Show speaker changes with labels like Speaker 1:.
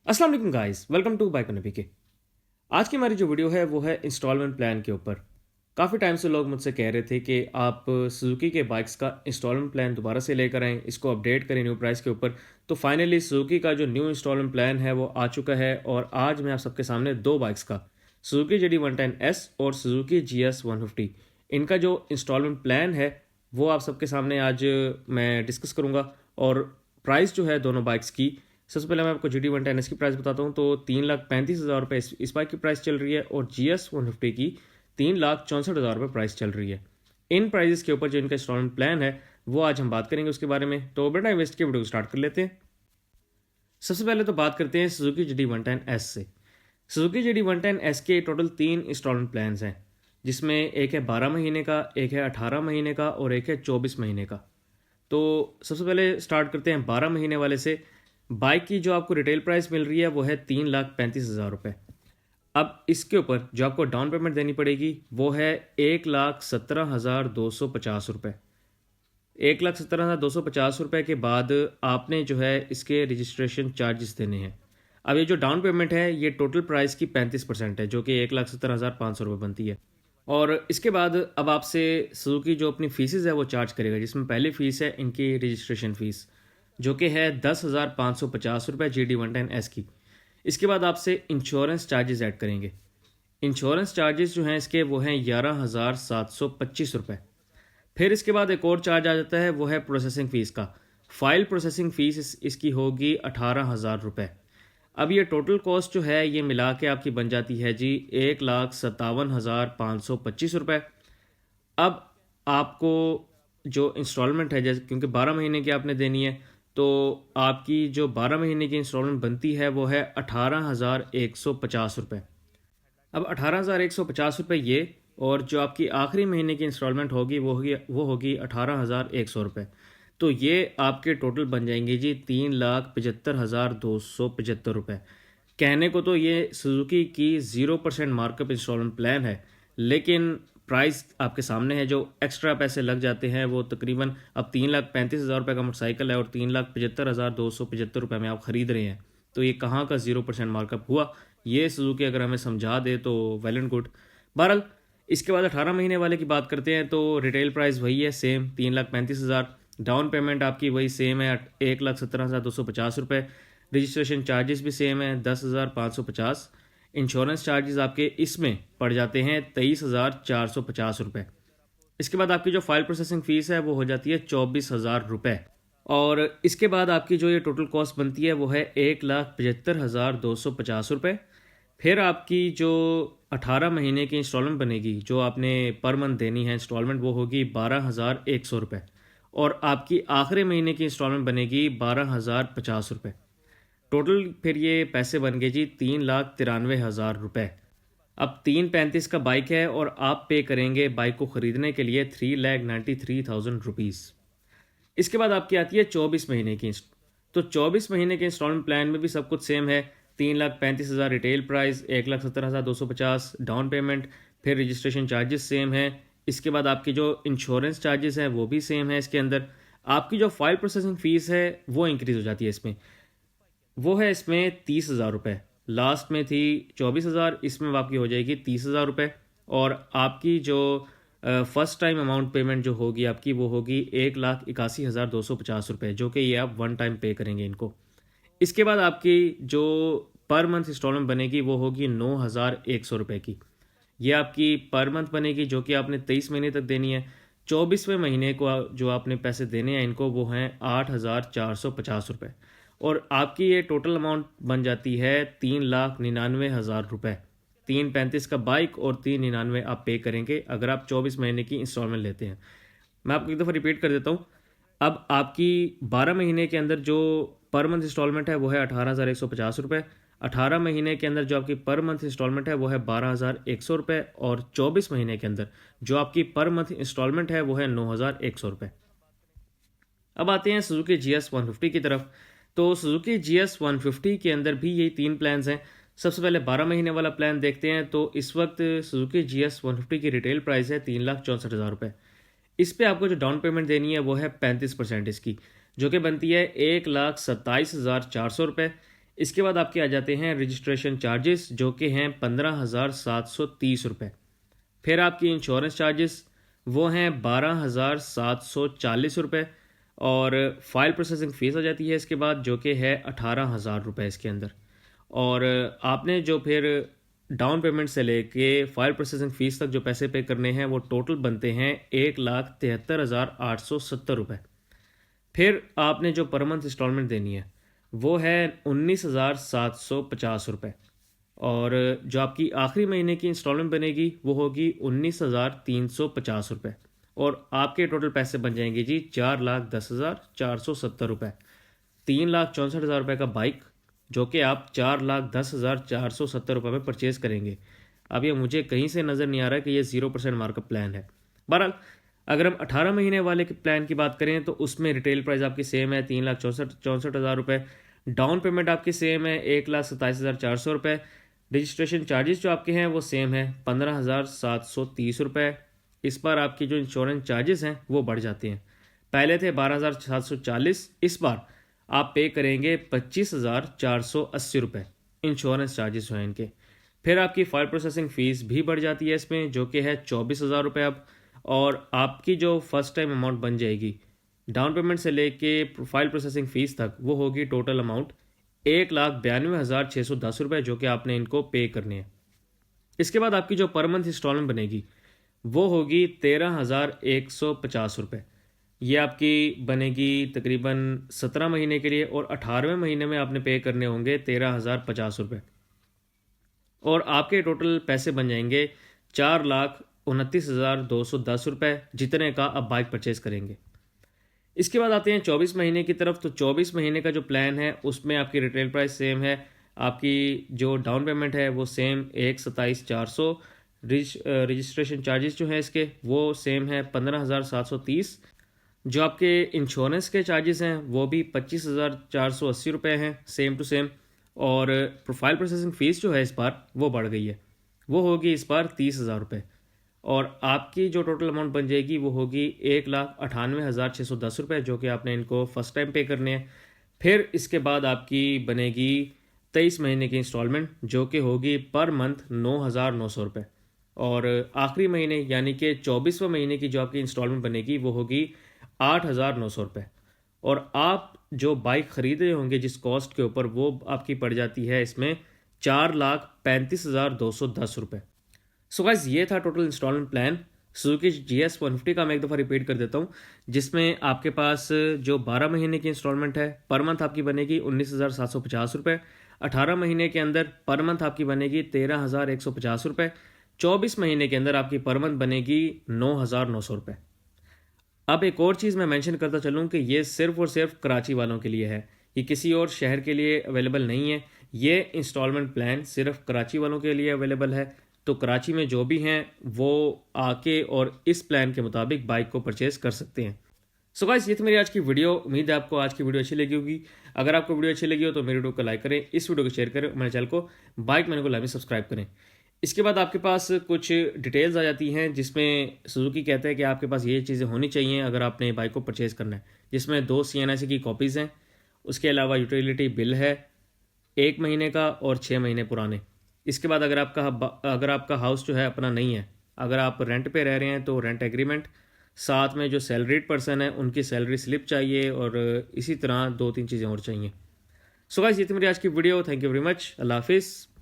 Speaker 1: अस्सलाम वालेकुम guys, welcome to bike नबी के। आज की हमारी जो वीडियो है वो है इंस्टॉलमेंट प्लान के ऊपर। काफ़ी टाइम से लोग मुझसे कह रहे थे कि आप सुजुकी के बाइक्स का इंस्टॉलमेंट प्लान दोबारा से लेकर आएँ, इसको अपडेट करें न्यू प्राइस के ऊपर। तो फाइनली सुजुकी का जो न्यू इंस्टॉलमेंट प्लान है वो आ चुका है और आज मैं आप सबके सामने दो बाइक्स का सुजुकी GD110S और सुजुकी GS150 इनका जो इंस्टॉलमेंट प्लान है वो आप सबके सामने आज मैं डिस्कस करूँगा। और प्राइस जो है दोनों बाइक्स की, सबसे पहले मैं आपको GD110S की प्राइस बताता हूँ। तो 3,35,000 रुपये इस बाइक की प्राइस चल रही है और GS150 की 3,64,000 रुपये प्राइस चल रही है। इन प्राइजेस के ऊपर जो इनका इंस्टॉलमेंट प्लान है वो आज हम बात करेंगे उसके बारे में। तो बिना टाइम वेस्ट के वीडियो को स्टार्ट कर लेते हैं। सबसे पहले तो बात करते हैं सुजुकी GD110S से। सुजुकी GD110S के टोटल 3 इंस्टॉलमेंट प्लान्स हैं, जिसमें एक है 12 महीने का, एक है 18 महीने का और एक है 24 महीने का। तो सबसे पहले स्टार्ट करते हैं 12 महीने वाले से। बाइक की जो आपको रिटेल प्राइस मिल रही है वो है 3,35,000 रुपये। अब इसके ऊपर जो आपको डाउन पेमेंट देनी पड़ेगी वो है 1,17,250 रुपये। 1,17,250 रुपये के बाद आपने जो है इसके रजिस्ट्रेशन चार्जेस देने हैं। अब ये जो डाउन पेमेंट है ये टोटल प्राइस की 35% है, जो कि 1,70,500 रुपये बनती है। और इसके बाद अब आपसे सुजुकी जो अपनी फीसेस है वो चार्ज करेगा, जिसमें पहली फ़ीस है इनकी रजिस्ट्रेशन फ़ीस, जो कि है 10,550 रुपये GD110S की। इसके बाद आपसे इंश्योरेंस चार्जेस ऐड करेंगे। इंश्योरेंस चार्जेस जो हैं इसके वो हैं 11,725 रुपये। फिर इसके बाद एक और चार्ज आ जाता है, वो है प्रोसेसिंग फ़ीस का। फ़ाइल प्रोसेसिंग फ़ीस इसकी होगी 18,000 रुपये। अब ये टोटल कॉस्ट जो है ये मिला के आपकी बन जाती है जी 1,57,525 रुपये। अब आपको जो इंस्टॉलमेंट है, जैसे क्योंकि 12 महीने की आपने देनी है, तो आपकी जो 12 महीने की इंस्टॉलमेंट बनती है वो है 18,150 रुपये। अब 18,150 रुपये ये, और जो आपकी आखिरी महीने की इंस्टॉलमेंट होगी वो होगी 18,100 रुपये। तो ये आपके टोटल बन जाएंगे जी 3,75,275 रुपये। कहने को तो ये सुजुकी की 0% मार्कअप इंस्टॉलमेंट प्लान है, लेकिन प्राइस आपके सामने है। जो एक्स्ट्रा पैसे लग जाते हैं वो तकरीबन, अब 3,35,000 रुपये का मोटरसाइकिल है और 3,75,275 रुपये में आप ख़रीद रहे हैं, तो ये कहाँ का 0% मार्कअप हुआ। ये सुजुकी अगर हमें समझा दे तो वेल एंड गुड। बहरहाल इसके बाद 18 महीने वाले की बात करते हैं। तो रिटेल प्राइस वही है सेम 3,35,000। डाउन पेमेंट आपकी वही सेम है 1,17,250 रुपये। रजिस्ट्रेशन चार्जेस भी सेम है 10,550। इंश्योरेंस चार्जेस आपके इसमें पड़ जाते हैं 23,450 रुपये। इसके बाद आपकी जो फाइल प्रोसेसिंग फ़ीस है वो हो जाती है 24,000 रुपये। और इसके बाद आपकी जो ये टोटल कॉस्ट बनती है वो है 1,75,250 रुपये। फिर आपकी जो 18 महीने की इंस्टॉलमेंट बनेगी, जो आपने पर मंथ देनी है इंस्टॉलमेंट, वो होगी 12,100 रुपये। और आपकी आखिरी महीने की इंस्टॉलमेंट बनेगी 12,050 रुपये। टोटल फिर ये पैसे बन गए जी 3,93,000 रुपये। अब 3,35 का बाइक है और आप पे करेंगे बाइक को ख़रीदने के लिए 3,93,000 रुपीज़। इसके बाद आपकी आती है 24 महीने की तो 24 महीने के इंस्टॉलमेंट प्लान में भी सब कुछ सेम है। 3,35,000 रिटेल प्राइस, 1,70,250 डाउन पेमेंट, फिर रजिस्ट्रेशन चार्जेस सेम है। इसके बाद आपकी जो इंश्योरेंस चार्जेस हैं वो भी सेम है। इसके अंदर आपकी जो फाइल प्रोसेसिंग फ़ीस है वो इंक्रीज़ हो जाती है इसमें, वो है इसमें 30,000 रुपये। लास्ट में थी 24,000, इसमें आपकी हो जाएगी 30,000 रुपये। और आपकी जो फर्स्ट टाइम अमाउंट पेमेंट जो होगी आपकी वो होगी 1,81,250 रुपये, जो कि ये आप वन टाइम पे करेंगे इनको। इसके बाद आपकी जो पर मंथ इंस्टॉलमेंट बनेगी वो होगी 9,100 रुपये की। ये आपकी पर मंथ बनेगी, जो कि आपने 23 महीने तक देनी है। 24वें महीने को जो आपने पैसे देने हैं इनको वो हैं 8,450 रुपये। और आपकी ये टोटल अमाउंट बन जाती है 3,99,000 रुपये। 3,35 का बाइक और 3,99 आप पे करेंगे अगर आप 24 महीने की इंस्टॉलमेंट लेते हैं। मैं आपको एक दफ़ा रिपीट कर देता हूँ। अब आपकी 12 महीने के अंदर जो पर मंथ इंस्टॉलमेंट है वो है 18,150 रुपये। 18 महीने के अंदर जो आपकी पर मंथ इंस्टॉलमेंट है वो है 12,100 रुपये। और 24 महीने के अंदर जो आपकी पर मंथ इंस्टॉलमेंट है वो है 9,100 रुपये। अब आते हैं सुजुकी GS150 की तरफ। तो सुजुकी GS150 के अंदर भी यही 3 प्लान्स हैं। सबसे पहले 12 महीने वाला प्लान देखते हैं। तो इस वक्त सुजुकी GS150 की रिटेल प्राइस है 3,64,000 रुपये। इस पे आपको जो डाउन पेमेंट देनी है वो है 35% इसकी, जो कि बनती है 1,27,400 रुपये। इसके बाद आपके आ जाते हैं रजिस्ट्रेशन चार्जेस जो कि हैं 15,730 रुपये। फिर आपकी इंश्योरेंस चार्जेस वो हैं 12,740 रुपये और फाइल प्रोसेसिंग फ़ीस आ जाती है इसके बाद जो कि है 18,000 रुपये इसके अंदर। और आपने जो फिर डाउन पेमेंट से लेके फाइल प्रोसेसिंग फ़ीस तक जो पैसे पे करने हैं वो टोटल बनते हैं 1,73,870 रुपये। फिर आपने जो पर मंथ इंस्टॉलमेंट देनी है वो है 19,750 रुपये और जो आपकी आखिरी महीने की इंस्टॉलमेंट बनेगी वो होगी 19,350 रुपये और आपके टोटल पैसे बन जाएंगे जी 4,10,470 रुपये। 3,64,000 रुपये का बाइक जो कि आप 4,10,470 रुपये में परचेज़ करेंगे। अब ये मुझे कहीं से नज़र नहीं आ रहा है कि ये 0% मार्कअप प्लान है। बहरहाल अगर हम 18 महीने वाले के प्लान की बात करें तो उसमें रिटेल प्राइस आपकी सेम है 3,64,000 रुपये। डाउन पेमेंट आपकी सेम है 1,27,400 रुपये। रजिस्ट्रेशन चार्जेस जो आपके हैं वो सेम है 15,730 रुपये। इस बार आपकी जो इंश्योरेंस चार्जेस हैं वो बढ़ जाते हैं, पहले थे 12,740, इस बार आप पे करेंगे 25,480 रुपये इंश्योरेंस चार्जेस हैं इनके। फिर आपकी फ़ाइल प्रोसेसिंग फ़ीस भी बढ़ जाती है इसमें जो कि है 24,000 रुपये अब। और आपकी जो फर्स्ट टाइम अमाउंट बन जाएगी डाउन पेमेंट से लेके फाइल प्रोसेसिंग फ़ीस तक वो होगी टोटल अमाउंट 1,92,610 रुपये जो कि आपने इनको पे करने हैं। इसके बाद आपकी जो पर मंथ इंस्टॉलमेंट बनेगी वो होगी 13,150 रुपये। ये आपकी बनेगी तकरीबन 17 महीने के लिए और 18वें महीने में आपने पे करने होंगे 13,050 रुपये और आपके टोटल पैसे बन जाएंगे 4,29,210 रुपये जितने का आप बाइक परचेज़ करेंगे। इसके बाद आते हैं 24 महीने की तरफ। तो 24 महीने का जो प्लान है उसमें आपकी रिटेल प्राइस सेम है, आपकी जो डाउन पेमेंट है वो सेम 1,27,400। रजिस्ट्रेशन चार्जेस जो है इसके वो सेम है 15,730। जो आपके इंश्योरेंस के चार्जेस हैं वो भी 25,480 रुपये हैं सेम टू सेम। और प्रोफाइल प्रोसेसिंग फ़ीस जो है इस बार वो बढ़ गई है, वो होगी इस बार 30,000 रुपये और आपकी जो टोटल अमाउंट बन जाएगी वो होगी 1,98,610 रुपये जो कि आपने इनको फर्स्ट टाइम पे करने हैं। फिर इसके बाद आपकी बनेगी 23 महीने की इंस्टॉलमेंट जो कि होगी पर मंथ 9,900 रुपये और आखिरी महीने यानी कि 24वें महीने की जो आपकी इंस्टॉलमेंट बनेगी वो होगी 8,900 रुपये और आप जो बाइक ख़रीद रहे होंगे जिस कॉस्ट के ऊपर वो आपकी पड़ जाती है इसमें 4,35,210 रुपये। सो गाइस ये था total instalment plan Suzuki GS 150 का। मैं एक दफ़ा रिपीट कर देता हूँ, जिसमें आपके पास जो 12 महीने की इंस्टॉलमेंट है पर मंथ आपकी बनेगी 19,750 रुपये। 18 महीने के अंदर पर मंथ आपकी बनेगी 13,150 रुपये। 24 महीने के अंदर आपकी पर मंथ बनेगी 9,900 रुपये। अब एक और चीज़ मैं मेंशन करता चलूँ कि ये सिर्फ़ और सिर्फ कराची वालों के लिए है, ये किसी और शहर के लिए अवेलेबल नहीं है। ये इंस्टॉलमेंट प्लान सिर्फ कराची वालों के लिए अवेलेबल है। तो कराची में जो भी हैं वो आके और इस प्लान के मुताबिक बाइक को परचेज़ कर सकते हैं। सो गाइस ये थी मेरी आज की वीडियो। उम्मीद है आपको आज की वीडियो अच्छी लगी होगी। अगर आपको वीडियो अच्छी लगी हो तो मेरे वीडियो को लाइक करें, इस वीडियो को शेयर करें, मेरे चैनल को बाइक मैन को लाइव में सब्सक्राइब करें। इसके बाद आपके पास कुछ डिटेल्स आ जाती हैं जिसमें सुजुकी कहता है कि आपके पास ये चीज़ें होनी चाहिए अगर आपने बाइक को परचेज़ करना है, जिसमें 2 CNIC की कॉपीज़ हैं, उसके अलावा यूटिलिटी बिल है 1 महीने का और 6 महीने पुराने। इसके बाद अगर आपका हाउस जो है अपना नहीं है, अगर आप रेंट पे रह रहे हैं तो रेंट एग्रीमेंट, साथ में जो सैलरीड पर्सन है उनकी सैलरी स्लिप चाहिए और इसी तरह 2-3 चीज़ें और चाहिए। सो गाइस ये थी मेरी आज की video. Thank you very much. Allah हाफिज़।